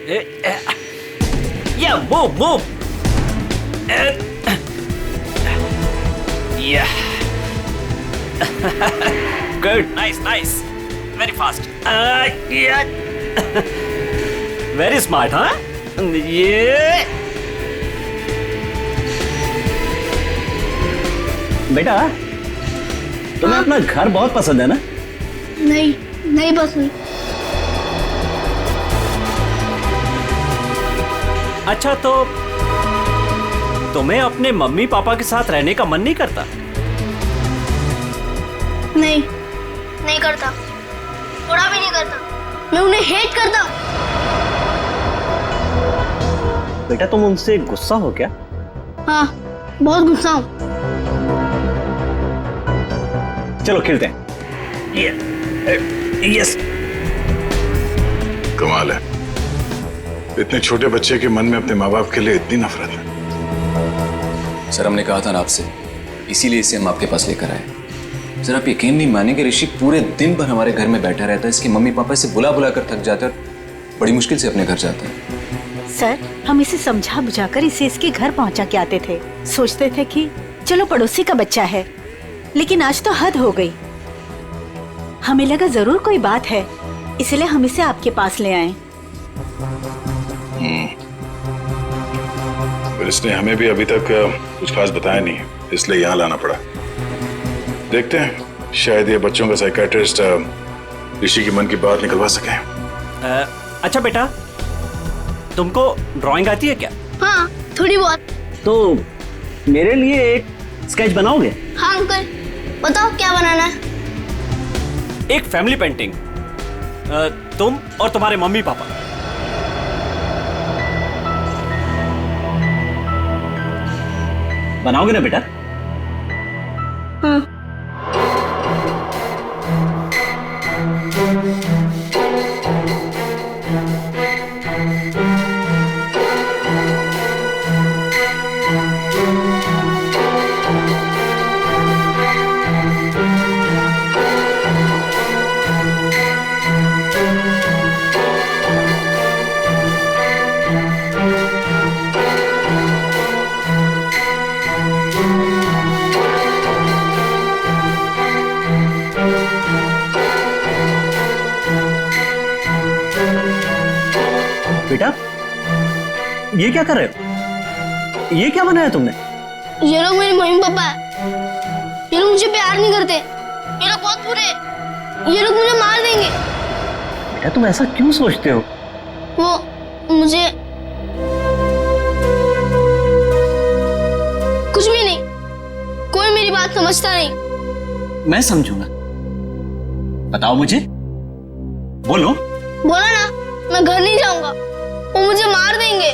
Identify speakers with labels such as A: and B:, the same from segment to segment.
A: Yeah, move. Yeah. Good, nice. Very fast. Yeah. Very smart, huh? Yeah.
B: बेटा, तुम्हें अपना घर बहुत पसंद है ना?
C: नहीं पसंद।
A: अच्छा, तो तुम्हें अपने मम्मी पापा के साथ रहने का मन नहीं करता?
C: नहीं करता, थोड़ा भी नहीं करता। मैं उन्हें हेट करता हूँ।
B: बेटा, तुम उनसे गुस्सा हो क्या?
C: हाँ, बहुत गुस्सा हूँ।
B: चलो खेलते हैं। यस।
D: कमाल है, इतने छोटे बच्चे के मन में अपने माँ बाप के लिए इतनी नफरत है।
E: सर, हमने कहा था ना आपसे, इसीलिए इसे हम आपके पास लेकर आए। सर, आप यकीन नहीं मानेंगे, ऋषि पूरे दिन भर हमारे घर में बैठा रहता है। इसके मम्मी पापा इसे बुला कर थक जाते हैं और बड़ी मुश्किल से अपने घर जाता है।
F: सर, हम इसे समझा बुझाकर इसे इसके घर पहुंचा के आते थे। सोचते थे कि चलो पड़ोसी का बच्चा है, लेकिन आज तो हद हो गई। हमें लगा जरूर कोई बात है, इसलिए हम इसे आपके पास ले आए।
D: पर इसने हमें भी अभी तक कुछ खास बताया नहीं है, इसलिए यहाँ लाना पड़ा। देखते हैं, शायद ये बच्चों का साइकियाट्रिस्ट ऋषि की मन की बात निकलवा सके।
A: अच्छा बेटा, तुमको ड्राइंग आती है क्या?
C: हाँ, थोड़ी बहुत।
B: तो मेरे लिए एक स्केच बनाओगे?
C: हाँ अंकल, बताओ क्या बनाना है?
A: एक फैमिली पेंटिंग, तुम और तुम्हारे मम्मी पापा।
B: बनाओगे ना बेटा?
C: हाँ।
B: बेटा, ये क्या कर रहे हो? ये क्या बनाया तुमने?
C: ये लोग मेरे मम्मी पापा है। ये लोग मुझे प्यार नहीं करते। ये लोग बहुत बुरे हैं। ये लोग मुझे मार देंगे।
B: बेटा, तुम ऐसा क्यों सोचते हो?
C: वो मुझे कुछ भी नहीं, कोई मेरी बात समझता नहीं।
B: मैं समझूंगा। बताओ मुझे, बोलो।
C: बोला ना, मैं घर नहीं जाऊंगा, वो मुझे मार देंगे।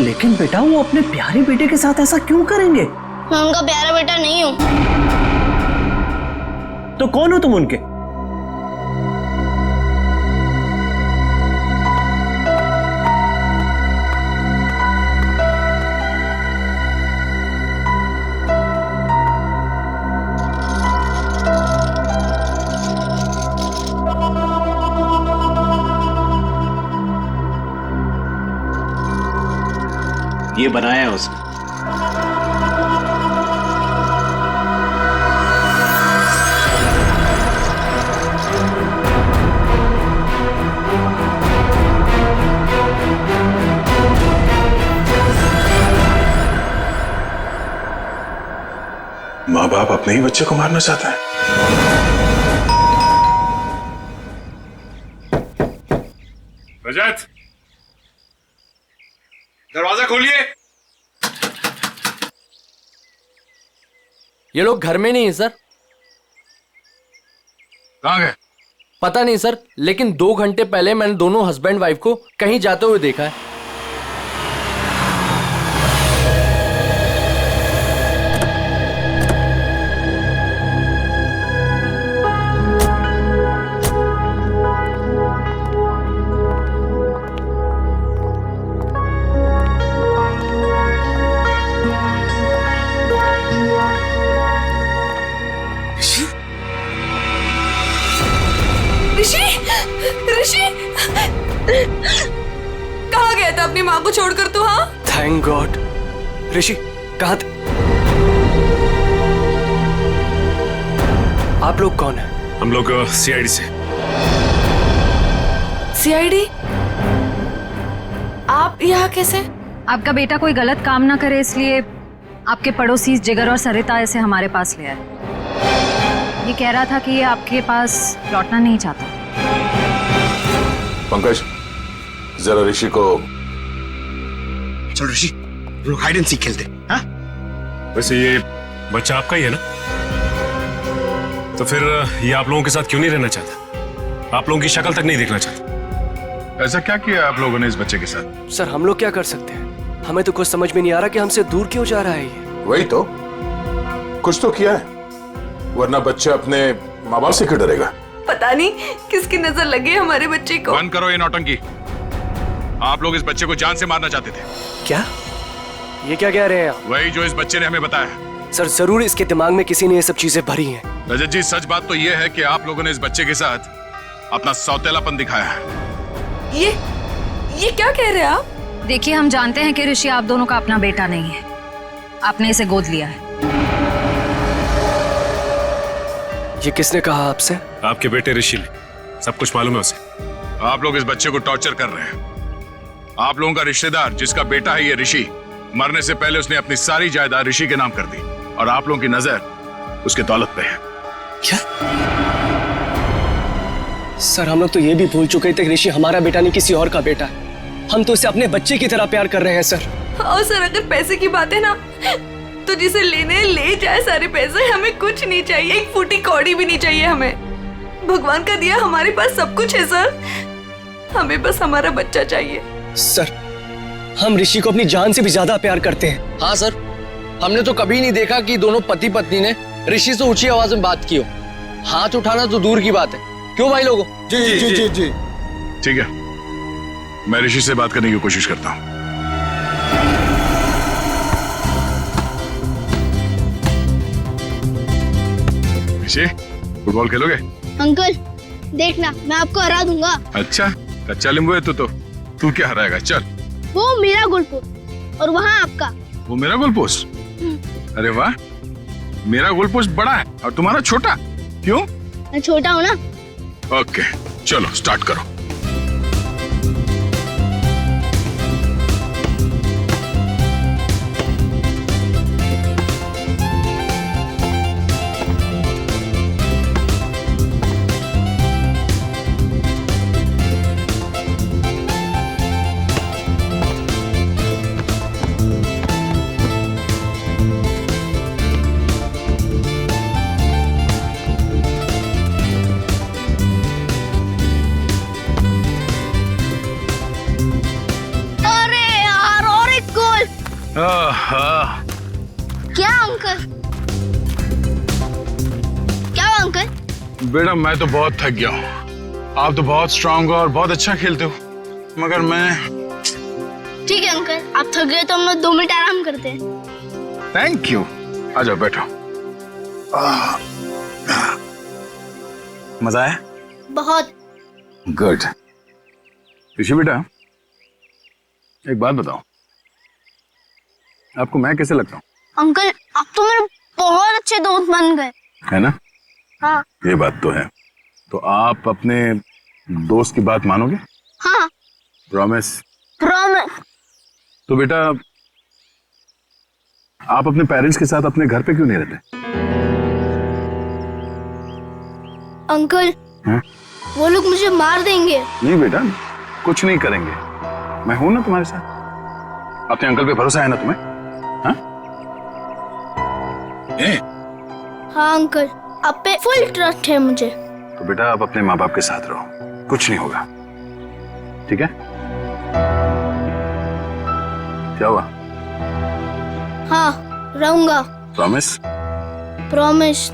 B: लेकिन बेटा, वो अपने प्यारे बेटे के साथ ऐसा क्यों करेंगे?
C: मैं उनका प्यारा बेटा नहीं हूँ।
B: तो कौन हो तुम उनके? ये बनाया है उसने।
D: माँ बाप अपने ही बच्चे को मारना चाहता है। रजत, दरवाजा खोलिए।
G: ये लोग घर में नहीं है सर।
D: कहाँ गए?
G: पता नहीं सर, लेकिन 2 घंटे पहले मैंने दोनों हस्बैंड वाइफ को कहीं जाते हुए देखा है।
H: ऋषि, कहाँ अपनी माँ को छोड़कर तू? हाँ,
A: थैंक गॉड। ऋषि कहाँ थे? आप लोग कौन हैं?
I: हम लोग सीआईडी से।
H: सीआईडी? आप यहाँ कैसे?
J: आपका बेटा कोई गलत काम ना करे इसलिए आपके पड़ोसी जिगर और सरिता इसे हमारे पास ले आए। ये कह रहा था कि ये आपके पास लौटना नहीं चाहता।
D: पंकज, जरा ऋषि को।
K: चलो ऋषि, लोग हाइड एंड सीक खेलते। हाँ?
I: वैसे ये बच्चा आपका ही है ना? तो फिर ये आप लोगों के साथ क्यों नहीं रहना चाहता? आप लोगों की शक्ल तक नहीं देखना चाहता?
D: ऐसा क्या किया आप लोगों ने इस बच्चे के साथ?
A: सर हम लोग क्या कर सकते हैं? हमें तो कुछ समझ में नहीं आ रहा कि हमसे दूर क्यों जा रहा है ये।
D: वही तो, कुछ तो किया है, वरना बच्चा अपने माँ बाप से क्यों डरेगा?
H: पता नहीं किसकी नजर लगी है हमारे बच्चे को।
D: बंद करो ये नौटंकी। आप लोग इस बच्चे को जान से मारना चाहते थे।
A: क्या? ये क्या कह रहे हैं आप?
D: वही जो इस बच्चे ने हमें बताया।
A: सर जरूर इसके दिमाग में किसी ने ये सब चीजें भरी हैं।
D: रजत जी, सच बात तो ये है कि आप लोगों ने इस बच्चे के साथ अपना सौतेलापन दिखाया है।
H: ये क्या कह रहे हैं आप?
J: देखिए, हम जानते हैं कि ऋषि आप दोनों का अपना बेटा नहीं है। आपने इसे गोद लिया है।
A: ये किसने कहा आपसे?
I: आपके बेटे ऋषि ने, सब कुछ मालूम है उसे।
D: आप लोग इस बच्चे को टॉर्चर कर रहे हैं। आप लोगों का रिश्तेदार जिसका बेटा है ये ऋषि, मरने से पहले उसने अपनी सारी जायदाद ऋषि के नाम कर दी और आप लोगों की नजर उसके दौलत पे है।
A: क्या? सर हम लोग तो ये भी भूल चुके थे कि ऋषि हमारा बेटा नहीं किसी और का बेटा है। हम तो इसे अपने बच्चे की तरह प्यार कर रहे हैं सर।
H: और सर अगर पैसे की बात है ना, तो जिसे लेने ले जाए सारे पैसे, हमें कुछ नहीं चाहिए, एक फूटी कौड़ी भी नहीं चाहिए हमें। भगवान का दिया हमारे पास सब कुछ है सर, हमें बस हमारा बच्चा चाहिए।
A: सर हम ऋषि को अपनी जान से भी ज्यादा प्यार करते हैं।
G: हाँ सर, हमने तो कभी नहीं देखा कि दोनों पति पत्नी ने ऋषि से ऊंची आवाज में बात की हो। हाथ उठाना तो दूर की बात है। क्यों भाई लोगों?
K: जी जी जी जी जी।
D: ठीक है, मैं ऋषि से बात करने की कोशिश करता हूँ। ऋषि, फुटबॉल खेलोगे?
C: अंकल देखना, मैं आपको हरा दूंगा।
D: अच्छा, कच्चा नींबू है तू क्या हराएगा? चल।
C: वो मेरा गोल पोस्ट और वहाँ आपका।
D: वो मेरा गोल पोस्ट? अरे वाह, मेरा गोल पोस्ट बड़ा है और तुम्हारा छोटा। क्यों?
C: मैं छोटा हूँ ना।
D: ओके, चलो स्टार्ट करो।
C: क्या अंकल? क्या हुआ अंकल?
D: बेटा मैं तो बहुत थक गया हूँ। आप तो बहुत स्ट्रांग हो और बहुत अच्छा खेलते हो, मगर मैं।
C: ठीक है अंकल, आप थक गए तो हम लोग 2 मिनट आराम करते हैं।
D: Thank you. आ जाओ बैठो। मजा आया?
C: बहुत।
D: गुड। ऋषि बेटा, एक बात बताओ, आपको मैं कैसे लगता हूँ?
C: अंकल आप तो मेरे बहुत अच्छे दोस्त बन गए,
D: है ना?
C: हाँ।
D: ये बात तो है। तो आप अपने दोस्त की बात मानोगे?
C: हाँ।
D: प्रॉमिस?
C: प्रॉमिस।
D: तो बेटा आप अपने पेरेंट्स के साथ अपने घर पे क्यों नहीं रहते?
C: अंकल
D: हाँ?
C: वो लोग मुझे मार देंगे।
D: नहीं बेटा, कुछ नहीं करेंगे, मैं हूं ना तुम्हारे साथ। अपने अंकल पे भरोसा है ना तुम्हें? हाँ?
C: हाँ अंकल, आप पे फुल ट्रस्ट है मुझे।
D: तो बेटा आप अपने माँ बाप के साथ रहो, कुछ नहीं होगा, ठीक है? क्या हुआ?
C: हाँ रहूंगा।
D: प्रॉमिस?
C: प्रॉमिस।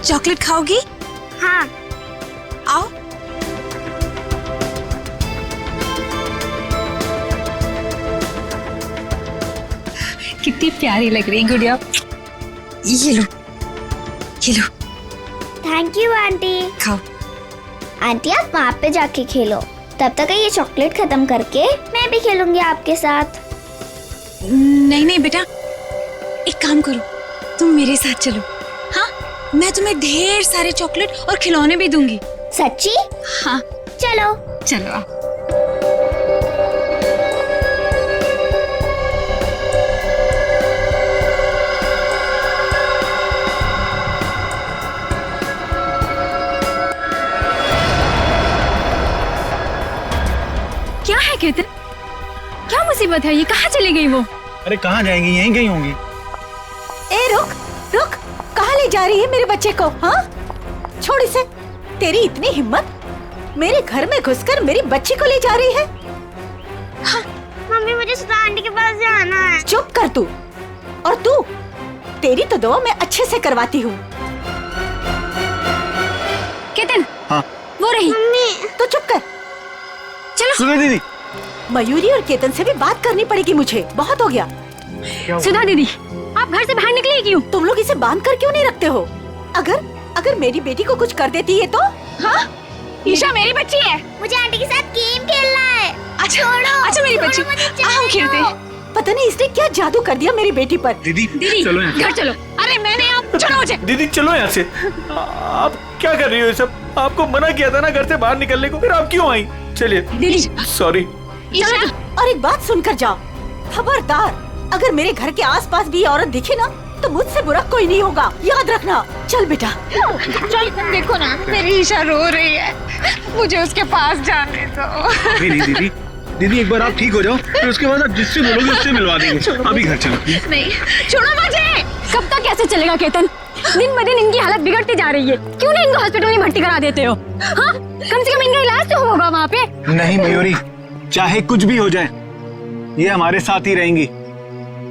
H: चॉकलेट खाओगी?
C: हाँ।
H: आओ। कितनी प्यारी लग रही गुड़िया। ये लो, ये लो।
C: Thank you aunty.
H: खाओ।
C: आंटी आप वहाँ पे जाके खेलो, तब तक ये चॉकलेट खत्म करके मैं भी खेलूंगी आपके साथ।
H: नहीं नहीं बेटा, एक काम करो, तुम मेरे साथ चलो। हाँ, मैं तुम्हें ढेर सारे चॉकलेट और खिलौने भी दूंगी।
C: सच्ची?
H: हाँ
C: चलो।
H: चलो आओ।
J: क्या है केतन? क्या मुसीबत है? ये कहाँ चली गई वो?
B: अरे कहाँ जाएंगी, यहीं गई होंगी।
F: ए रुक रुक, कहाँ ले जा रही है मेरे बच्चे को? हाँ, छोड़ इसे। तेरी इतनी हिम्मत, मेरे घर में घुसकर मेरी बच्ची को ले जा रही है?
C: हाँ। मम्मी मुझे सुधा आंटी के पास जाना है।
F: चुप कर तू। और तू, तेरी तो दुआ मैं अच्छे से करवाती हूँ।
J: केतन।
B: हाँ।
J: वो रही।
C: मम्मी।
F: तो चुप कर।
J: चलो।
B: सुधा दीदी।
F: मयूरी और केतन से भी बात करनी पड़ेगी मुझे, बहुत हो गया।
J: सुधा दीदी, आप घर से बाहर निकली क्यों?
F: तुम लोग इसे बांध कर क्यों नहीं रखते हो? अगर मेरी बेटी को कुछ कर देती है तो? हाँ,
J: ईशा मेरी बच्ची है।
C: मुझे आंटी के साथ गेम खेलना है।
H: अच्छा अच्छा मेरी बच्ची, हम खेलते हैं।
F: पता नहीं इसने क्या जादू कर दिया मेरी बेटी पर।
B: दीदी
J: चलो घर चलो। अरे मैंने आप छोड़ो मुझे।
B: दीदी चलो यहाँ से। आप क्या कर रही हो ये सब? आपको मना किया था ना घर से बाहर निकलने को, फिर आप क्यों आई? चलिए
J: दीदी।
B: सॉरी।
F: और एक बात सुनकर जाओ, खबरदार, अगर मेरे घर के आसपास भी औरत दिखे ना तो मुझसे बुरा कोई नहीं होगा, याद रखना। चल बेटा
J: चल। देखो ना मेरी ईशा रो रही है, मुझे उसके पास जाने दो।
B: नहीं दीदी, दीदी एक बार आप ठीक हो जाओ, फिर उसके बाद आप जिससे बोलोगे उससे मिलवा देंगे। अभी घर चलो।
J: नहीं, छोड़ो मुझे। कब तक कैसे चलेगा केतन? दिन ब दिन इनकी हालत बिगड़ती जा रही है। क्यों नहीं इनको हॉस्पिटल में भर्ती करा देते हो? हाँ, कम से कम इनका इलाज तो होगा वहाँ पे।
B: नहीं मयूरी, चाहे कुछ भी हो जाए, ये हमारे साथ ही रहेंगी।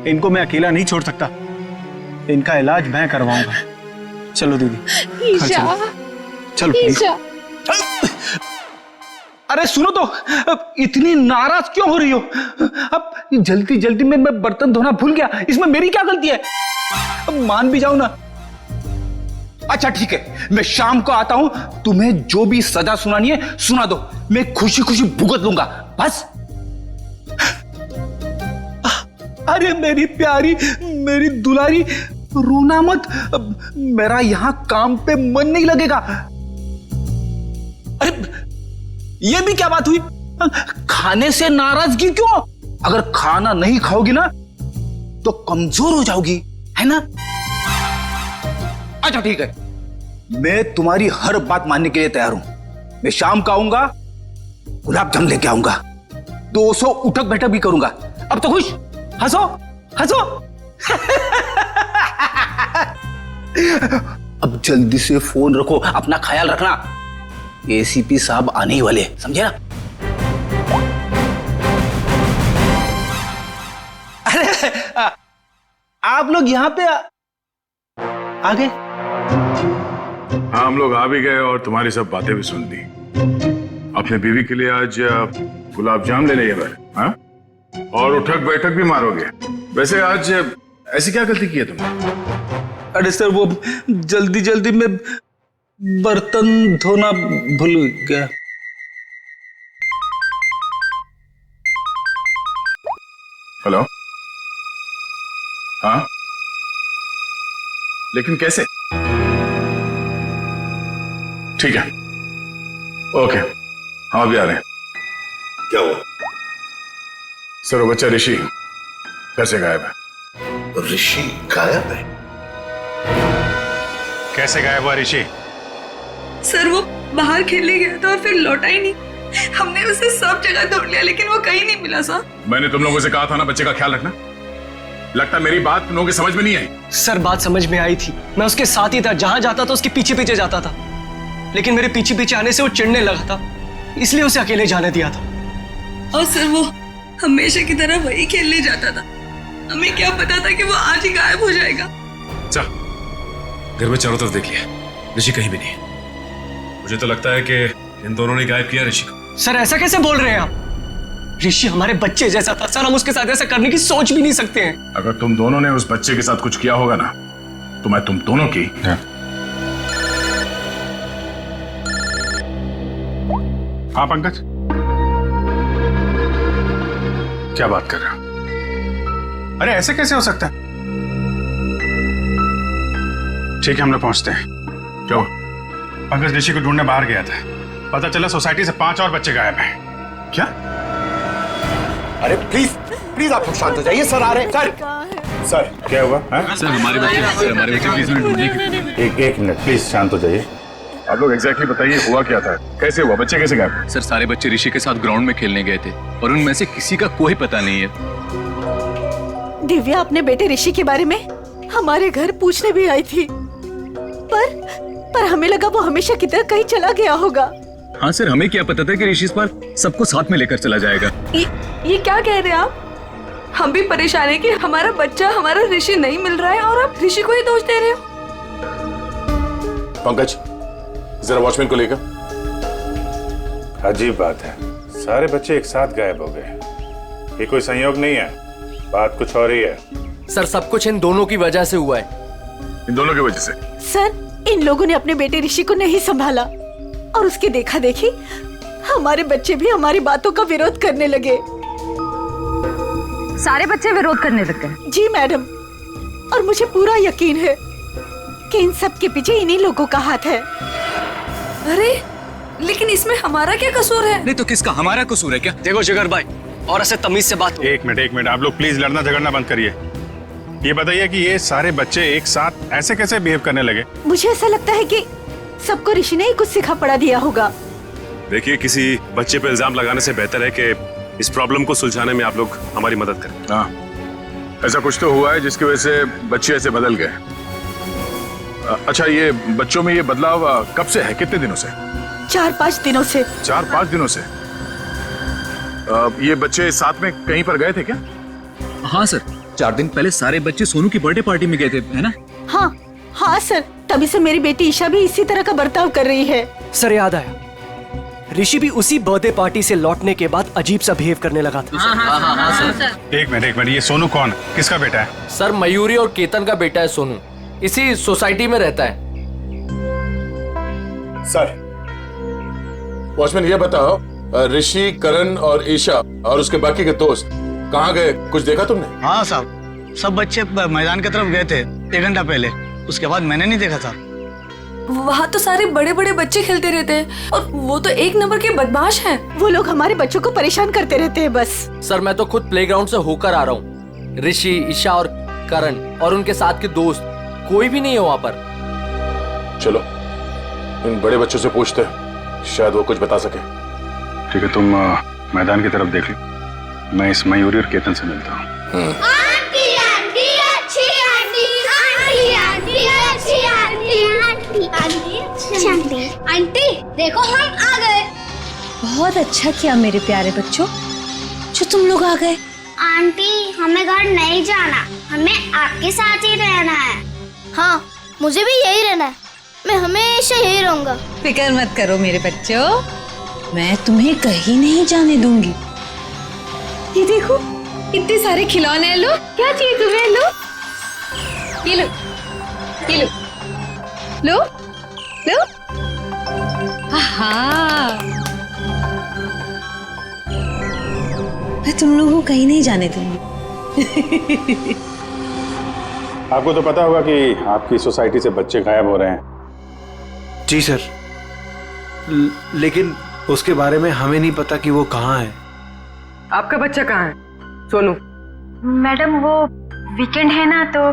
B: इनको मैं अकेला नहीं छोड़ सकता, इनका इलाज मैं करवाऊंगा। चलो दीदी।
J: ईशा,
B: चलो
J: ईशा।
B: अरे सुनो तो, इतनी नाराज क्यों हो रही हो? अब जल्दी जल्दी में मैं बर्तन धोना भूल गया, इसमें मेरी क्या गलती है? अब मान भी जाओ ना। अच्छा ठीक है, मैं शाम को आता हूं, तुम्हें जो भी सजा सुनानी है सुना दो, मैं खुशी खुशी भुगत लूंगा बस। अरे मेरी प्यारी, मेरी दुलारी, रोना मत, मेरा यहां काम पे मन नहीं लगेगा। अरे ये भी क्या बात हुई? खाने से नाराजगी क्यों? अगर खाना नहीं खाओगी ना तो कमजोर हो जाओगी, है ना? अच्छा ठीक है, मैं तुम्हारी हर बात मानने के लिए तैयार हूं। मैं शाम को आऊंगा, गुलाब जामुन लेके आऊंगा, 200 उठक बैठक भी करूंगा। अब तो खुश, हंसो हंसो। अब जल्दी से फोन रखो, अपना ख्याल रखना, एसीपी साहब आने ही वाले, समझे ना? अरे आप लोग यहाँ पे आ गए?
D: हाँ, हम लोग आ भी गए और तुम्हारी सब बातें भी सुन ली। अपने बीवी के लिए आज गुलाब जाम ले लिए भाई, हाँ? और उठक बैठक भी मारोगे। वैसे आज ऐसी क्या गलती की है तुमने?
B: अरे सर, वो जल्दी जल्दी में बर्तन धोना भूल गया।
D: हेलो? हाँ, लेकिन कैसे? ठीक है, ओके, हम अभी आ रहे हैं। क्या हुआ? सर, वो बच्चा ऋषि घर से गायब है।
K: ऋषि गायब है?
I: कैसे गायब हुआ ऋषि?
H: सर वो बाहर खेलने गया था और फिर लौटा ही नहीं। हमने उसे सब जगह ढूंढ लिया लेकिन वो कहीं नहीं मिला सर।
D: मैंने तुम लोगों से कहा था ना बच्चे का ख्याल रखना। लगता मेरी बात तुम लोगों की समझ में नहीं आई।
A: सर बात समझ में आई थी, मैं उसके साथ ही था, जहां जाता था उसके पीछे पीछे जाता था, लेकिन मेरे पीछे पीछे आने से वो चिढ़ने लगा था, इसलिए उसे अकेले जाने दिया था।
H: और सर वो हमेशा की तरह वही खेलने जाता था, हमें क्या पता था कि वो आज ही गायब हो जाएगा।
I: चल घर में चारों तरफ देख लिया, ऋषि कहीं भी नहीं है। मुझे तो लगता है कि इन दोनों ने गायब किया ऋषि को।
A: सर ऐसा कैसे बोल रहे हैं आप? ऋषि हमारे बच्चे जैसा था सर, हम उसके साथ ऐसा करने की सोच भी नहीं सकते हैं।
D: अगर तुम दोनों ने उस बच्चे के साथ कुछ किया होगा ना, तो मैं तुम दोनों की। हाँ पंकज, क्या बात कर रहे हो? अरे ऐसे कैसे हो सकता है? ठीक है, हम लोग पहुंचते हैं। क्यों? पंकज ऋषि को ढूंढने बाहर गया था, पता चला सोसाइटी से 5 और बच्चे गायब हैं। क्या?
K: अरे प्लीज प्लीज आप लोग शांत हो जाइए, सर आ रहे हैं। सर
D: क्या हुआ?
E: सर हमारे बच्चे प्लीज हमें ढूंढने।
D: एक मिनट प्लीज, शांत हो जाइए। आप लोग एग्जैक्टली बताइए, हुआ क्या था? कैसे हुआ? बच्चे कैसे गायब?
E: सर सारे बच्चे ऋषि के साथ ग्राउंड में खेलने गए थे और उनमें से किसी का कोई पता नहीं है।
F: दिव्या अपने बेटे ऋषि के बारे में हमारे घर पूछने भी आई थी, पर हमें लगा वो हमेशा की तरह कहीं चला गया होगा।
E: हाँ सर, हमें क्या पता था कि ऋषि इस बार सबको साथ में लेकर चला जाएगा।
H: ये क्या कह रहे हैं आप? हम भी परेशान हैं कि हमारा बच्चा, हमारा ऋषि नहीं मिल रहा है और आप ऋषि को ही दोष दे रहे हो।
K: पंकज जरा वॉचमैन को लेकर।
D: अजीब बात है, सारे बच्चे एक साथ गायब हो गए। ये कोई संयोग नहीं है, बात कुछ और ही है।
G: सर सब कुछ इन दोनों की वजह से हुआ है।
D: इन दोनों की वजह से?
F: सर इन लोगों ने अपने बेटे ऋषि को नहीं संभाला और उसकी देखा देखी हमारे बच्चे भी हमारी बातों का विरोध करने लगे।
J: सारे बच्चे विरोध करने लग गए?
F: जी मैडम, और मुझे पूरा यकीन है कि इन सब के पीछे इन्हीं लोगों का हाथ है।
H: अरे लेकिन इसमें हमारा क्या कसूर है?
E: नहीं तो किसका? हमारा कसूर है क्या?
A: देखो जिगर भाई, और ऐसे तमीज से बात हो।
D: एक मिनट, आप लोग प्लीज लड़ना झगड़ना बंद करिए। ये बताइए कि ये सारे बच्चे एक साथ ऐसे कैसे बिहेव करने लगे?
F: मुझे ऐसा लगता है कि सबको ऋषि ने ही कुछ सिखा पड़ा दिया होगा।
I: देखिए, किसी बच्चे पे इल्जाम लगाने से बेहतर है कि इस प्रॉब्लम को सुलझाने में आप लोग हमारी मदद करें।
D: हाँ, ऐसा कुछ तो हुआ है जिसकी वजह से बच्चे ऐसे बदल गए। अच्छा, ये बच्चों में ये बदलाव कब से है? कितने दिनों से?
F: 4-5 दिनों से।
D: 4-5 दिनों से? ये बच्चे साथ में कहीं पर गए थे क्या?
E: हाँ सर, 4 दिन पहले सारे बच्चे सोनू की बर्थडे पार्टी में गए थे, है ना?
F: हाँ सर, तभी से मेरी बेटी ईशा भी इसी तरह का बर्ताव कर रही है।
A: सर याद आया, ऋषि भी उसी बर्थडे पार्टी से लौटने के बाद अजीब सा बिहेव करने लगा था।
D: एक मिनट, ये सोनू कौन? किसका बेटा है?
G: सर मयूरी और केतन का बेटा है सोनू, इसी सोसाइटी में रहता है।
K: सर वॉचमैन ये बताओ, ऋषि, करण और ईशा और उसके बाकी के दोस्त कहाँ गए? कुछ देखा तुमने?
L: हाँ साहब, सब बच्चे मैदान की तरफ गए थे 1 घंटा पहले, उसके बाद मैंने नहीं देखा था।
H: वहाँ तो सारे बड़े बड़े बच्चे खेलते रहते हैं और वो तो एक नंबर के बदमाश हैं।
F: वो लोग हमारे बच्चों को परेशान करते रहते हैं बस।
G: सर मैं तो खुद प्लेग्राउंड से होकर आ रहा हूँ। ऋषि, ईशा और करण और उनके साथ के दोस्त कोई भी नहीं है वहाँ पर।
K: चलो इन बड़े बच्चों से पूछते हैं, शायद वो कुछ बता सके।
D: ठीक है, तुम मैदान की तरफ देख लो, मैं इस मयूरी और केतन से मिलता हूँ।
C: आंटी आंटी अच्छी आंटी, आंटी आंटी अच्छी आंटी, आंटी आंटी अच्छी आंटी। आंटी देखो हम आ गए।
M: बहुत अच्छा किया मेरे प्यारे बच्चों जो तुम लोग आ गए।
C: आंटी हमें घर नहीं जाना, हमें आपके साथ ही रहना है। हाँ मुझे भी यही रहना है, मैं हमेशा यही रहूंगा।
M: फिक्र मत करो मेरे बच्चों, मैं तुम्हें कहीं नहीं जाने दूंगी। ये देखो इतने सारे खिलौने हैं, लो क्या चाहिए तुम्हें? लो ये लो, ये लो, लो लो। हाँ मैं तुम लोगों को कहीं नहीं जाने दूंगी।
D: आपको तो पता होगा कि आपकी सोसाइटी से बच्चे गायब हो रहे हैं।
N: जी सर, लेकिन उसके बारे में हमें नहीं पता कि वो कहाँ है।
O: आपका बच्चा कहाँ है सोनू?
J: मैडम वो वीकेंड है ना, तो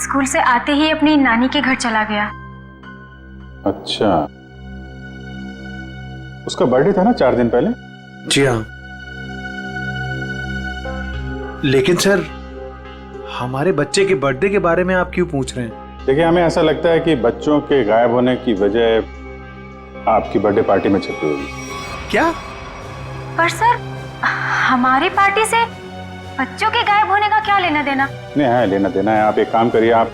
J: स्कूल से आते ही अपनी नानी के घर चला गया।
D: अच्छा, उसका बर्थडे था ना 4 दिन पहले?
N: जी हाँ, लेकिन सर हमारे बच्चे के बर्थडे के बारे में आप क्यों पूछ रहे हैं?
D: देखिए, हमें ऐसा लगता है कि बच्चों के गायब होने की वजह आपकी बर्थडे पार्टी में छिपी हुई।
N: क्या?
J: पर सर हमारी पार्टी से बच्चों के गायब होने का क्या लेना देना?
D: नहीं है, लेना देना है। आप एक काम करिए, आप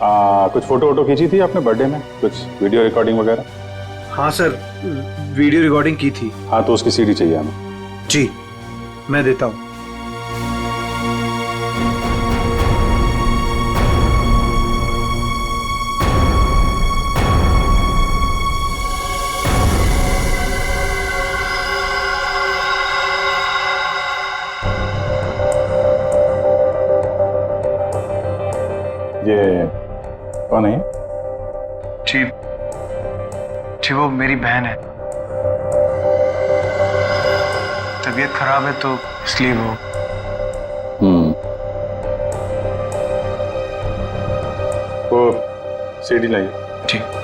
D: कुछ फोटो वोटो खींची थी आपने बर्थडे में, कुछ वीडियो रिकॉर्डिंग वगैरह?
N: हाँ सर, वीडियो रिकॉर्डिंग की थी।
D: हाँ तो उसकी सीडी चाहिए हमें।
N: जी मैं देता हूँ।
D: ये कौन है?
N: जी जी वो मेरी बहन है। तबीयत खराब है तो इसलिए वो।
D: वो सीडी लाइए।
N: ठीक।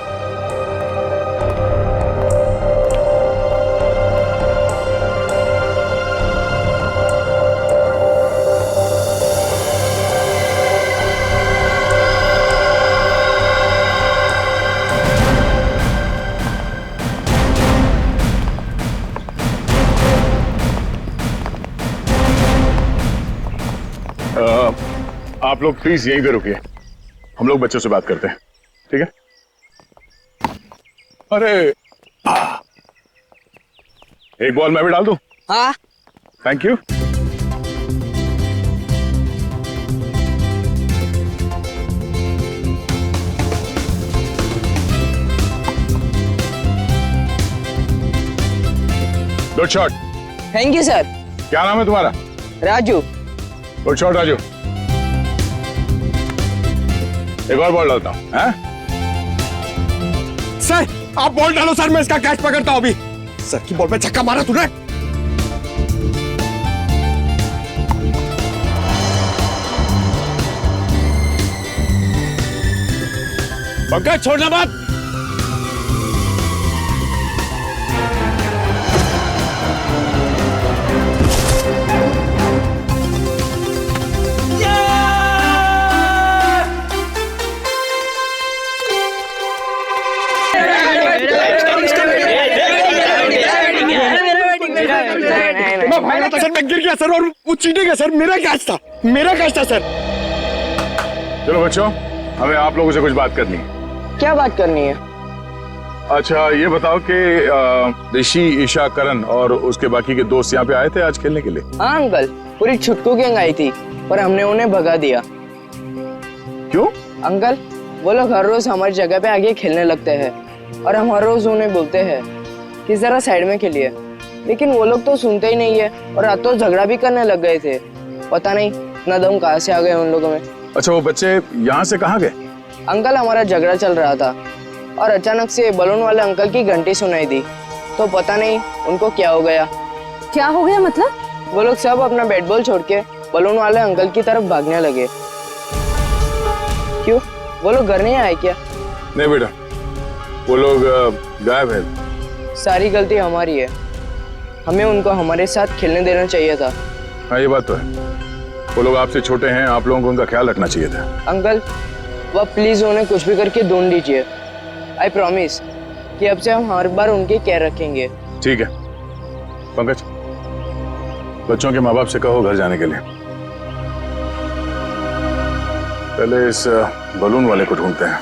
D: आप लोग प्लीज यहीं पे रुकिए, हम लोग बच्चों से बात करते हैं, ठीक है? अरे एक बॉल मैं भी डाल दूं?
O: हाँ।
D: Thank you. Good shot.
O: Thank you sir.
D: क्या नाम है तुम्हारा?
O: राजू।
D: Good shot Raju. एक और बॉल डालता हूं।
P: सर आप बॉल डालो सर, मैं इसका कैच पकड़ता हूं अभी। सर की बॉल पे छक्का मारा तूने। पंकज छोड़ना मत। सर मैं गिर गया सर और वो चीटिंग है सर, मेरा कैच था, मेरा कैच था सर।
D: चलो बच्चों, हमें आप लोगों से कुछ बात करनी है।
O: क्या बात करनी है?
D: अच्छा ये बताओ कि ऋषि, ईशा, करण और उसके बाकी के दोस्त यहाँ पे आए थे आज खेलने के लिए?
O: हाँ अंकल, पूरी छुटकू गैंग आई थी पर हमने उन्हें भगा दिया।
D: क्यों?
O: अंकल वो लोग हर रोज हमारी जगह पे आगे खेलने लगते हैं और हम हर रोज उन्हें बोलते हैं कि जरा साइड में खेलिए, लेकिन वो लोग तो सुनते ही नहीं है और रात तो झगड़ा भी करने लग गए थे। पता नहीं इतना दम कहाँ से आ गए उन लोगों में।
D: अच्छा वो बच्चे यहाँ से कहाँ गए?
O: अंकल हमारा झगड़ा चल रहा था और अचानक से बलून वाले अंकल की घंटी सुनाई दी, तो पता नहीं उनको क्या हो गया।
M: क्या हो गया मतलब?
O: वो लोग सब अपना बैट बॉल छोड़ के बलून वाले अंकल की तरफ भागने लगे। क्यों, वो लोग घर नहीं आए क्या?
D: नहीं बेटा, वो लोग गायब है।
O: सारी गलती हमारी है, हमें उनको हमारे साथ खेलने देना चाहिए था।
D: हाँ ये बात तो है, वो लोग आपसे छोटे हैं, आप लोगों को उनका ख्याल रखना चाहिए था।
O: अंकल वह प्लीज उन्हें कुछ भी करके ढूंढ लीजिए। आई प्रॉमिस कि अब से हम हर बार उनकी केयर रखेंगे।
D: ठीक है पंकज, बच्चों के माँ बाप से कहो घर जाने के लिए। पहले इस बलून वाले को ढूंढते हैं।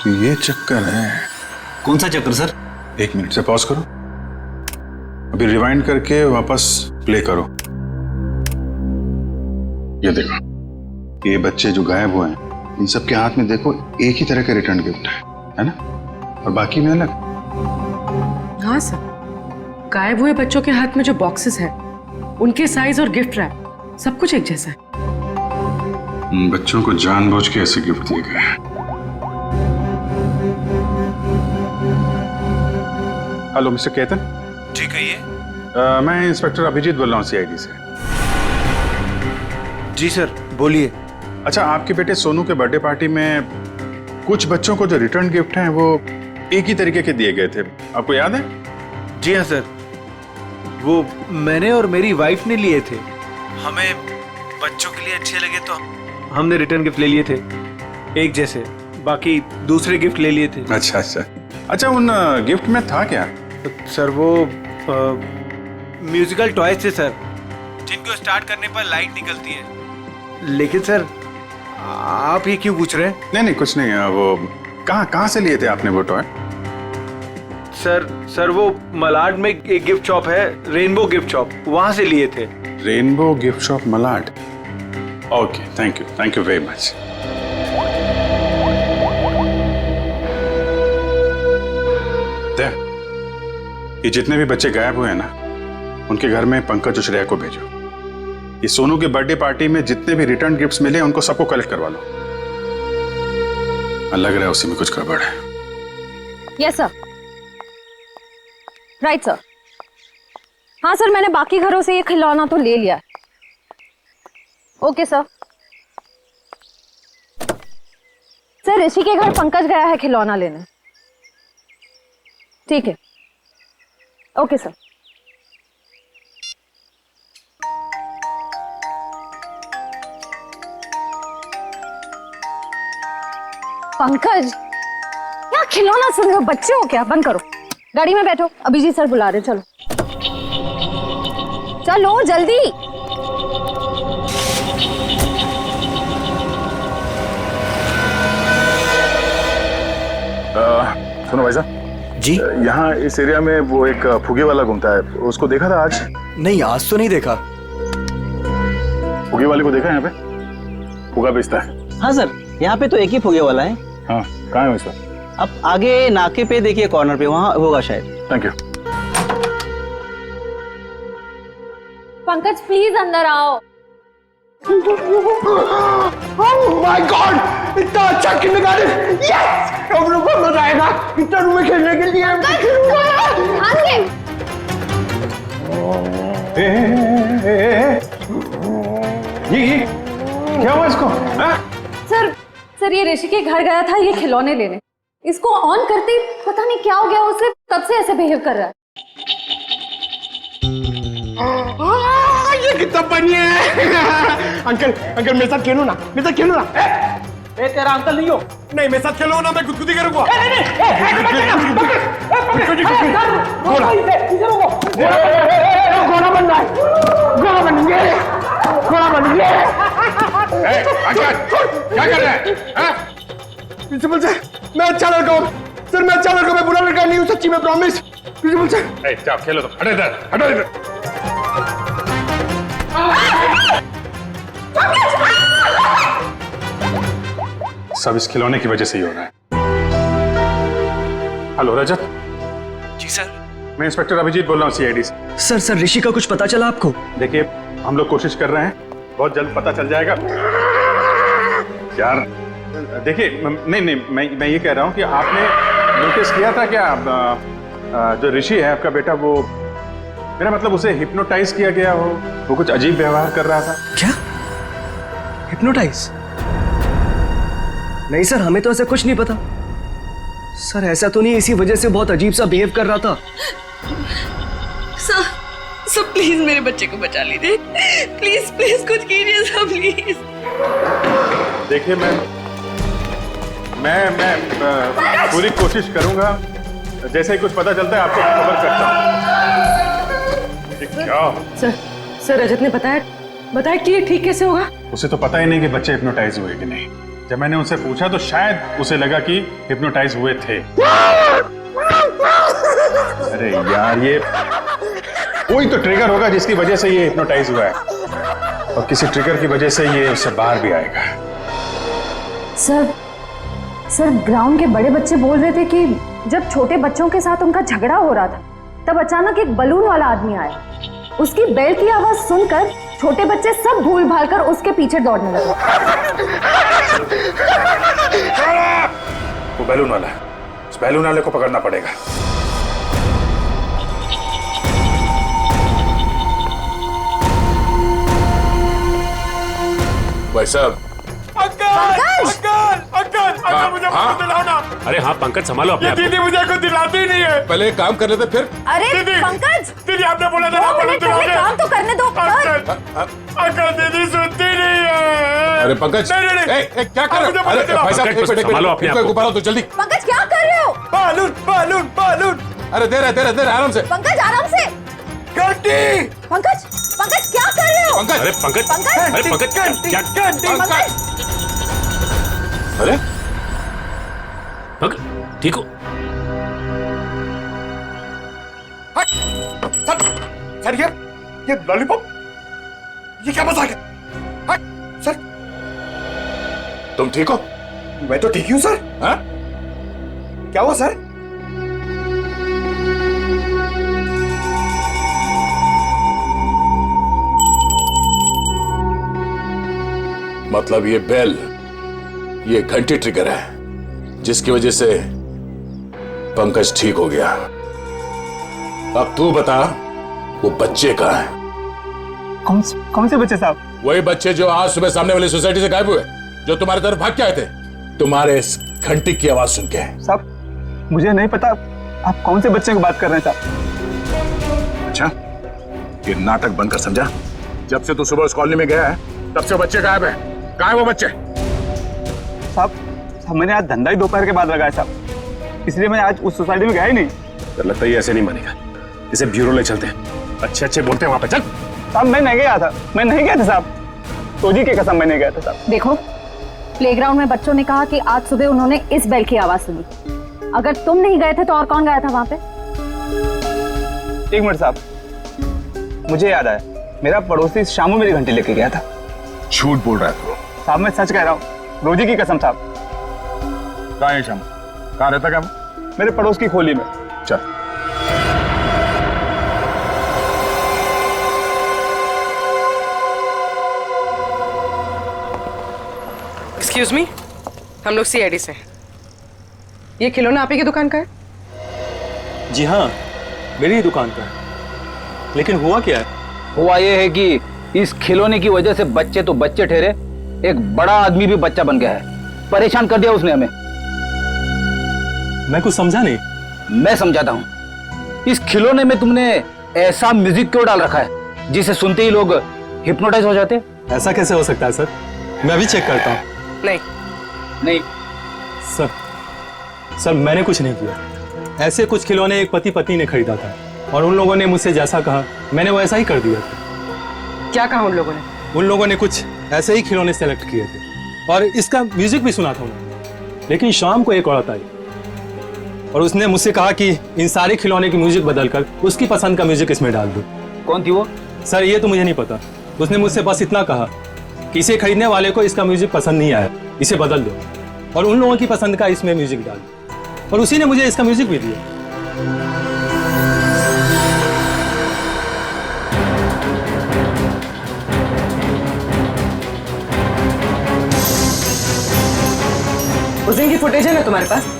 D: तो ये चक्कर है।
B: कौन सा चक्कर सर?
D: एक मिनट से पॉज करो, अभी रिवाइंड करके वापस प्ले करो। ये देखो, ये बच्चे जो गायब हुए हैं इन सब के हाथ में देखो एक ही तरह का रिटर्न गिफ्ट है ना? और बाकी में अलग।
Q: हाँ सर, गायब हुए बच्चों के हाथ में जो बॉक्सेस हैं उनके साइज और गिफ्ट रैप सब कुछ एक जैसा है।
D: बच्चों को जानबूझ के ऐसे गिफ्ट दिए गए हैं। Hello mister Ketan.
N: जी कहिए।
D: मैं इंस्पेक्टर अभिजीत बोल रहा हूँ CID से।
N: जी सर बोलिए।
D: अच्छा, आपके बेटे सोनू के बर्थडे पार्टी में कुछ बच्चों को जो रिटर्न गिफ्ट हैं वो एक ही तरीके के दिए गए थे, आपको याद है?
N: जी हाँ सर, वो मैंने और मेरी वाइफ ने लिए थे। हमें बच्चों के लिए अच्छे लगे तो हमने रिटर्न गिफ्ट ले लिए थे एक जैसे, बाकी दूसरे गिफ्ट ले लिए थे।
D: अच्छा अच्छा अच्छा, उन गिफ्ट में था क्या?
N: सर वो म्यूजिकल टॉयज थे सर, जिनको स्टार्ट करने पर लाइट निकलती है। लेकिन सर आप ये क्यों पूछ रहे हैं?
D: नहीं कुछ नहीं, वो कहाँ से लिए थे आपने वो टॉय?
N: सर वो मलाड में एक गिफ्ट शॉप है, रेनबो गिफ्ट शॉप, वहां से लिए थे।
D: Rainbow gift shop Malad, okay, thank you very much. ये जितने भी बच्चे गायब हुए हैं ना, उनके घर में पंकज और श्रेया को भेजो। ये सोनू के बर्थडे पार्टी में जितने भी रिटर्न गिफ्ट्स मिले उनको सबको कलेक्ट करवा लो। लग रहा है उसी में कुछ गड़बड़ है।
J: Yes sir, right sir. हाँ सर, मैंने बाकी घरों से ये खिलौना तो ले लिया। Okay sir. सर ऋषि के घर पंकज गया है खिलौना लेने। ठीक है, ओके सर। पंकज, यहाँ खिलौना सुन रहे हो? बच्चे हो क्या? बंद करो, गाड़ी में बैठो, अभिजीत सर बुला रहे। चलो चलो जल्दी।
D: सुनो भाई साहब जी, यहाँ इस एरिया में वो एक फुगे वाला घूमता है, उसको देखा था आज?
A: नहीं, आज तो नहीं देखा।
D: फुगे वाले को देखा है यहाँ पे? फुगा बेचता है?
R: हाँ सर, यहाँ पे तो एक ही फुगे वाला है।
D: हाँ, कहाँ है उसका?
R: अब आगे नाके पे देखिए, कॉर्नर पे, वहाँ होगा शायद।
D: Thank you.
J: पंकज प्लीज अंदर आओ।
P: Oh my God! इतना अच्छा किंडरगार्टन! Yes! हम लोग को मजा आएगा इतना रूम में खेलने के लिए।
D: ये क्या हुआ इसको?
J: सर ये ऋषि के घर गया था ये खिलौने लेने, इसको ऑन करते ही पता नहीं क्या हो गया उसे, तब से ऐसे बिहेव कर रहा है।
P: ये कितना बढ़िया है। अंकल मेरे साथ खेलो ना, मेरे साथ खेलो ना। ए तेरा अंकल नहीं हो? नहीं, मेरे साथ खेलो ना, मैं गुदगुदी करूंगा। घोड़ा बन रहा है, घोड़ा बन गया, घोड़ा बन गया।
D: क्या कर रहा है?
P: प्रिंसिपल सर, मैं अच्छा लड़का हूँ सर, मैं अच्छा लड़का, मैं बुरा लड़का नहीं हूँ, सच्ची में प्रॉमिस। प्रिंसिपल सर
D: जाओ खेलो, तो हटो इधर, हटो इधर। सब इस खिलौने की वजह से ही हो रहा है। हेलो रजत।
A: जी सर।
D: मैं इंस्पेक्टर अभिजीत बोल रहा हूँ सीआईडी से।
A: सर ऋषि का कुछ पता चला आपको?
D: देखिए, हम लोग कोशिश कर रहे हैं, बहुत जल्द पता चल जाएगा यार। देखिए, नहीं मैं ये कह रहा हूँ कि आपने नोटिस किया था क्या जो ऋषि है आपका बेटा, वो मेरा मतलब उसे हिप्नोटाइज किया गया हो, वो कुछ अजीब व्यवहार कर रहा था।
A: क्या? हिप्नोटाइज? नहीं सर, हमें तो ऐसा कुछ नहीं पता। सर ऐसा तो नहीं, इसी वजह से बहुत अजीब सा बिहेव कर रहा था।
H: सर प्लीज मेरे बच्चे को बचा लीजिए, प्लीज प्लीज कुछ कीजिए सर, प्लीज।
D: देखिए, मैं पूरी कोशिश करूंगा, जैसे ही कुछ पता चलता है आपको खबर करता हूं। क्या?
Q: सर रजत ने बताया कि ये ठीक कैसे होगा?
D: उसे तो पता ही नहीं कि बच्चे हिप्नोटाइज हुए कि नहीं। जब मैंने उनसे पूछा तो शायद उसे लगा कि हिप्नोटाइज हुए थे। अरे यार, ये कोई तो ट्रिगर होगा जिसकी वजह से ये हिप्नोटाइज हुआ है, और किसी ट्रिगर की वजह से ये उससे बाहर भी आएगा।
J: सर ग्राउंड के बड़े बच्चे बोल रहे थे कि जब छोटे बच्चों के साथ उनका झगड़ा हो रहा था, तब अचानक एक बलून वाला आदमी आया। उसकी बेल की आवाज सुनकर छोटे बच्चे सब भूल भाल कर उसके पीछे दौड़ने लगे।
D: वो बैलून वाला है, उस बैलून वाले को पकड़ना पड़ेगा।
K: भाई साहब, अंकल
P: मुझे मत दिलाओ ना।
I: अरे हाँ पंकज संभालो अपने
P: ये
I: आप को।
P: दीदी मुझे कुछ दिलाती ही नहीं है।
K: पहले एक काम कर लेते फिर।
J: अरे
P: दीदी,
J: पंकज,
P: दीदी आपने बोला था ना
J: दो मिनट पहले काम तो करने दो।
P: अंकल दीदी सुनती नहीं है।
K: अरे पंकज, क्या कर रहे हो? अरे भाई साहब, एक मिनट,
I: संभालो अपने आप को।
K: ऊपर आओ तो जल्दी।
J: पंकज क्या कर रहे हो?
P: Balloon balloon balloon.
K: अरे दे रहे आराम से।
J: पंकज आराम से।
P: घंटी।
J: पंकज, पंकज क्या कर रहे हो?
K: पंकज,
I: अरे पंकज,
J: पंकज,
I: अरे पंकज क्या?
J: पंकज,
K: अरे
I: पंकज ठीक हो?
P: सर ये लॉलीपॉप, ये क्या मजाक है? सर
K: तुम ठीक हो?
P: मैं तो ठीक हूँ सर।
K: हाँ?
P: क्या हुआ सर?
K: मतलब ये बेल, ये घंटी ट्रिगर है जिसकी वजह से पंकज ठीक हो गया। अब तू बता, वो बच्चे कहाँ हैं?
B: कौन से बच्चे साहब?
K: वही बच्चे जो आज सुबह सामने वाली सोसाइटी से गायब हुए, जो तुम्हारी तरफ भाग के आए थे तुम्हारे इस घंटी की आवाज सुन के।
B: साहब मुझे नहीं पता आप कौन से बच्चे की बात कर रहे हैं साहब।
D: अच्छा, ये नाटक बंद कर, समझा? जब से तू सुबह उस कॉलोनी में गया है तब से बच्चे गायब है। कहाँ है वो बच्चे?
B: साहब मैंने आज धंधा ही दोपहर के बाद लगाया साहब, इसलिए मैं आज उस सोसाइटी में गया ही नहीं।
I: तो लगता है ये ऐसे नहीं मानेगा, इसे ब्यूरो ले चलते हैं। अच्छे बोलते हैं वहां पे, चल।
B: साहब मैं नहीं गया था साहब, तोजी की कसम मैं नहीं गया था साहब।
J: देखो प्लेग्राउंड में बच्चों ने कहा कि आज सुबह उन्होंने इस बेल की आवाज सुनी। अगर तुम नहीं गए थे तो और कौन गया था वहां पे?
B: एक मिनट साहब, मुझे याद आया, मेरा पड़ोसी शामू मेरी घंटी लेके गया था।
D: झूठ बोल रहा है तू?
B: साहब मैं सच कह रहा हूँ, रोजी की कसम साहब।
D: कहाँ है शामू? कहाँ रहता क्या?
B: मेरे पड़ोस की खोली में।
D: चल।
Q: एक्सक्यूज मी, हम लोग सीआईडी से हैं। ये खिलौना आप ही की दुकान का है?
N: जी हाँ, मेरी ही दुकान का है। लेकिन हुआ क्या है?
B: हुआ ये है कि इस खिलौने की वजह से बच्चे तो बच्चे ठहरे, एक बड़ा आदमी भी बच्चा बन गया है। परेशान कर दिया उसने हमें।
N: मैं कुछ समझा नहीं।
B: मैं समझाता हूँ। इस खिलौने में तुमने ऐसा म्यूजिक क्यों डाल रखा है जिसे सुनते ही लोग हिप्नोटाइज हो जाते?
N: ऐसा कैसे हो सकता है सर? मैं अभी चेक करता हूँ।
Q: नहीं
N: सर मैंने कुछ नहीं किया। ऐसे कुछ खिलौने एक पति पत्नी ने खरीदा था और उन लोगों ने मुझसे जैसा कहा मैंने वैसा ही कर दिया था।
Q: क्या कहा उन लोगों ने?
N: उन लोगों ने कुछ ऐसे ही खिलौने सेलेक्ट किए थे और इसका म्यूजिक भी सुना था उन्होंने। लेकिन शाम को एक औरत आई और उसने मुझसे कहा कि इन सारे खिलौने की म्यूजिक बदलकर उसकी पसंद का म्यूजिक इसमें डाल दो।
B: कौन थी वो?
N: सर ये तो मुझे नहीं पता। उसने मुझसे बस इतना कहा कि इसे खरीदने वाले को इसका म्यूजिक पसंद नहीं आया, इसे बदल दो और उन लोगों की पसंद का इसमें म्यूजिक डाल दो। और उसी ने मुझे इसका म्यूजिक भी दिया।
Q: उस दिन की फुटेज है ना तुम्हारे पास?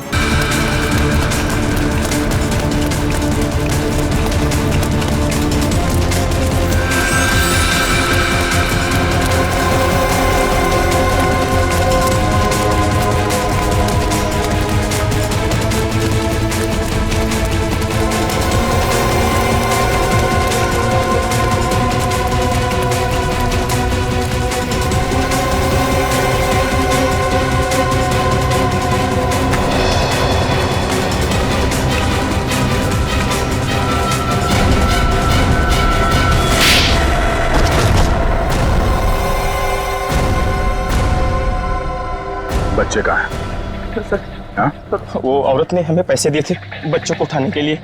D: बच्चे कहाँ हैं?
A: सर,
D: हाँ?
A: वो औरत ने हमें पैसे दिए थे बच्चों को उठाने के लिए।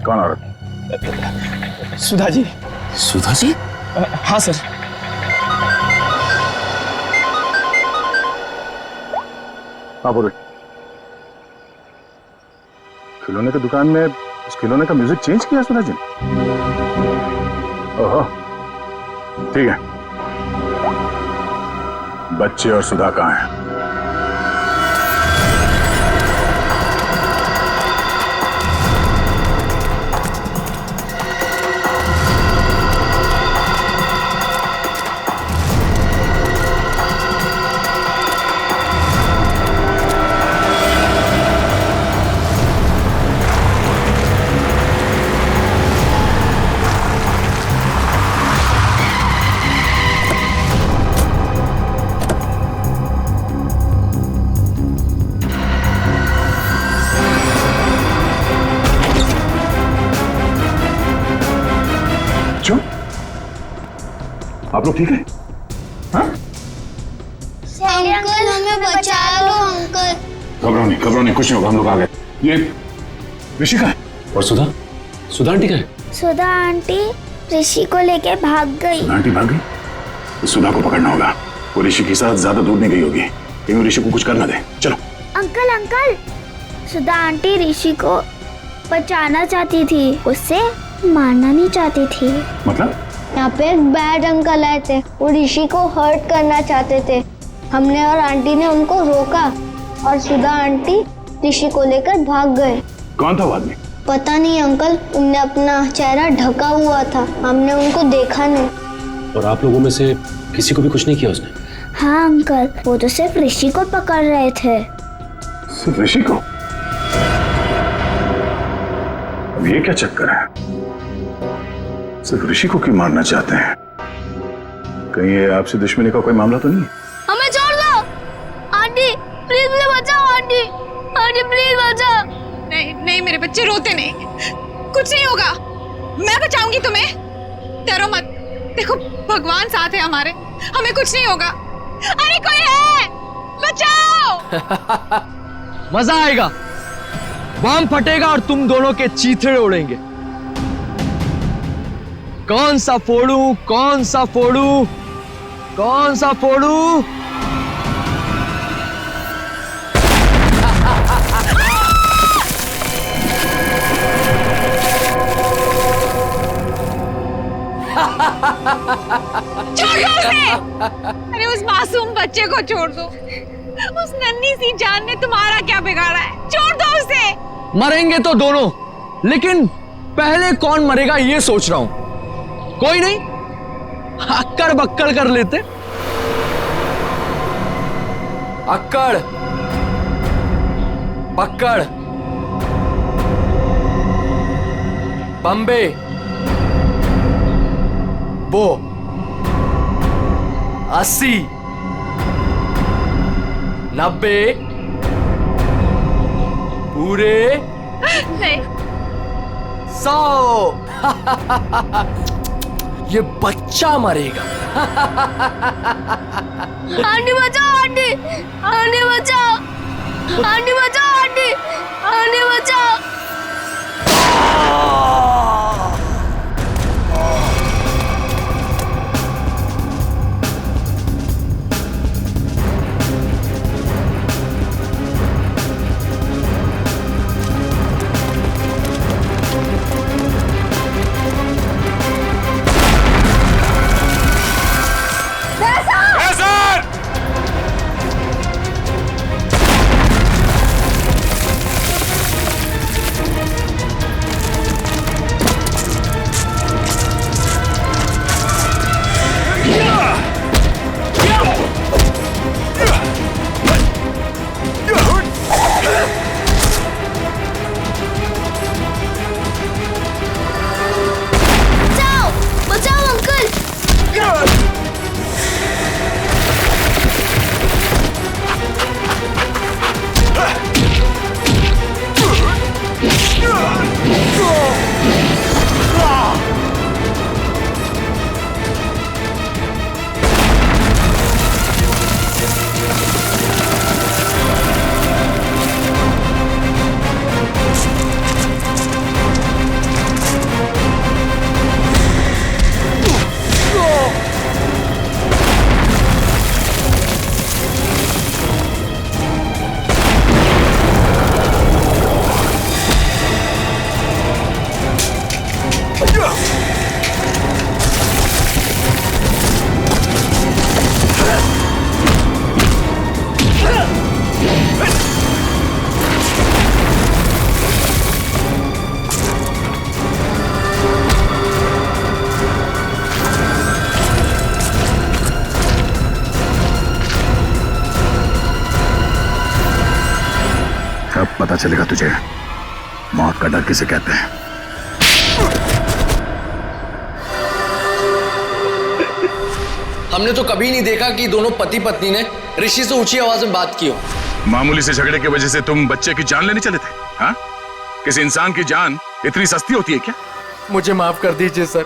D: कौन औरत?
A: सुधा जी।
E: सुधा जी?
A: हाँ सर।
D: हाँ बोलो। खिलौने की दुकान में उस खिलौने का म्यूजिक चेंज किया सुधा जी? ओहो, ठीक है। बच्चे और सुधा कहाँ हैं? बच्चों, आप लोग ठीक है? हाँ?
C: अंकल हमें बचा लो अंकल।
D: घबराओ नहीं, कुछ नहीं होगा, हम लोग आ गए। ये ऋषि का है।
I: और सुधा आंटी का है?
C: सुधा आंटी ऋषि को लेके भाग गई।
D: सुधा आंटी भाग गई? तो सुधा को पकड़ना होगा। वो ऋषि के साथ ज्यादा दूर नहीं गई होगी, कहीं ऋषि को कुछ करना दे। चलो।
C: अंकल सुधा आंटी ऋषि को बचाना चाहती थी, उससे मारना नहीं चाहती थी।
D: मतलब?
C: यहाँ पे एक बैड अंकल आए थे, वो ऋषि को हर्ट करना चाहते थे। हमने और आंटी ने उनको रोका और सुधा आंटी ऋषि को लेकर भाग गए।
D: कौन था वो आदमी?
C: पता नहीं अंकल, उनने अपना चेहरा ढका हुआ था, हमने उनको देखा नहीं।
I: और आप लोगों में से किसी को भी कुछ नहीं किया उसने?
C: हाँ अंकल, वो तो सिर्फ ऋषि को पकड़ रहे थे।
D: सिर्फ ऋषि को? अब ये क्या चक्कर है? सिर्फ ऋषि को क्यों मारना चाहते हैं? कहीं ये आपसे दुश्मनी का कोई मामला तो नहीं है?
C: हमें छोड़ दो आंटी, प्लीज मुझे बचाओ आंटी, आंटी प्लीज बचाओ।
M: नहीं मेरे बच्चे रोते नहीं, कुछ नहीं होगा, मैं बचाऊंगी तुम्हें, डरो मत। देखो भगवान साथ है हमारे, हमें कुछ नहीं होगा। अरे कोई है, बचाओ।
A: मजा आएगा, बम फटेगा और तुम दोनों के चीथड़े उड़ेंगे। कौन सा फोड़ू?
M: छोड़ दो उसे। अरे उस मासूम बच्चे को छोड़ दो, उस नन्ही सी जान ने तुम्हारा क्या बिगाड़ा है, छोड़ दो उसे।
A: मरेंगे तो दोनों, लेकिन पहले कौन मरेगा ये सोच रहा हूं। कोई नहीं, अक्कड़ बक्कड़ कर लेते।
G: अक्कड़ बक्कड़ बम्बे बो 80 90 पूरे
M: नहीं
G: 100। ये बच्चा मरेगा।
C: आंटी बचाओ, आंटी बचाओ, आंटी बचाओ।
D: अब पता चलेगा तुझे मौत का डर किसे कहते हैं।
G: हमने तो कभी नहीं देखा कि दोनों पति पत्नी ने ऋषि से ऊंची आवाज में बात की हो।
D: मामूली से झगड़े की वजह से तुम बच्चे की जान लेने चले थे? हाँ? किसी इंसान की जान इतनी सस्ती होती है क्या?
G: मुझे माफ कर दीजिए सर,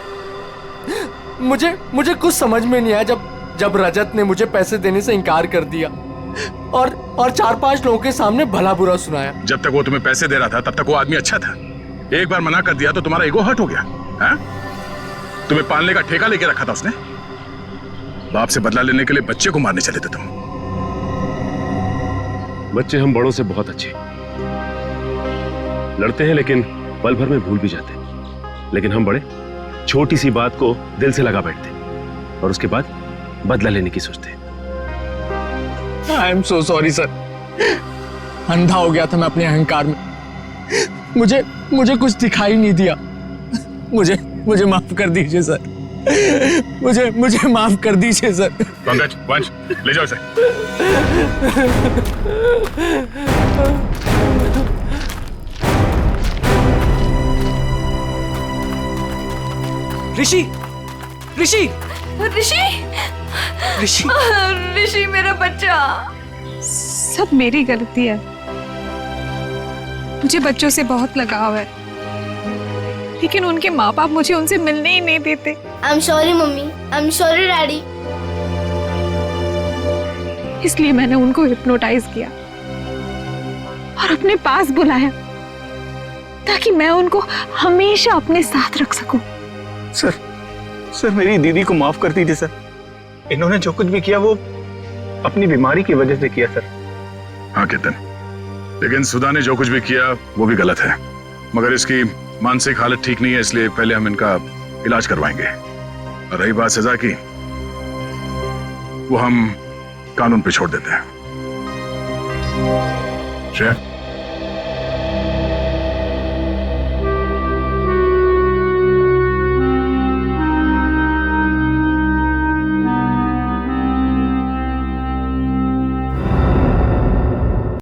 G: मुझे कुछ समझ में नहीं आया जब रजत ने मुझे पैसे देने से इनकार कर दिया और 4-5 लोगों के सामने भला बुरा सुनाया।
D: जब तक वो तुम्हें पैसे दे रहा था तब तक वो आदमी अच्छा था। एक बार मना कर दिया तो तुम्हारा ईगो हर्ट हो गया। हाँ? तुम्हें पालने का ठेका लेके रखा था उसने। बाप से बदला लेने के लिए बच्चे को मारने चले थे तुम।
I: बच्चे हम बड़ों से बहुत अच्छे लड़ते हैं, लेकिन पल भर में भूल भी जाते हैं। लेकिन हम बड़े छोटी सी बात को दिल से लगा बैठते हैं और उसके बाद बदला लेने की सोचते हैं।
A: I am so sorry sir, अंधा हो गया था मैं अपने अहंकार में। मुझे कुछ दिखाई नहीं दिया। मुझे माफ कर दीजिए सर। मुझे माफ कर दीजिए सर।
D: पंकज, वंश, ले जाओ इसे।
A: ऋषि ऋषि
H: ऋषि
A: ऋषि
H: ऋषि मेरा बच्चा।
S: सब मेरी गलती है। मुझे बच्चों से बहुत लगाव है, लेकिन उनके माँ बाप मुझे उनसे मिलने ही नहीं देते।
C: I am sorry mummy, I am sorry daddy.
S: इसलिए मैंने उनको हिप्नोटाइज किया और अपने पास बुलाया ताकि मैं उनको हमेशा अपने साथ रख सकूं।
B: सर मेरी दीदी को माफ कर दीजिए सर। इन्होंने जो कुछ भी किया वो अपनी बीमारी की वजह से किया सर।
D: हाँ केतन, लेकिन सुधा ने जो कुछ भी किया वो भी गलत है। मगर इसकी मानसिक हालत ठीक नहीं है, इसलिए पहले हम इनका इलाज करवाएंगे। और रही बात सजा की, वो हम कानून पे छोड़ देते हैं। श्रेया,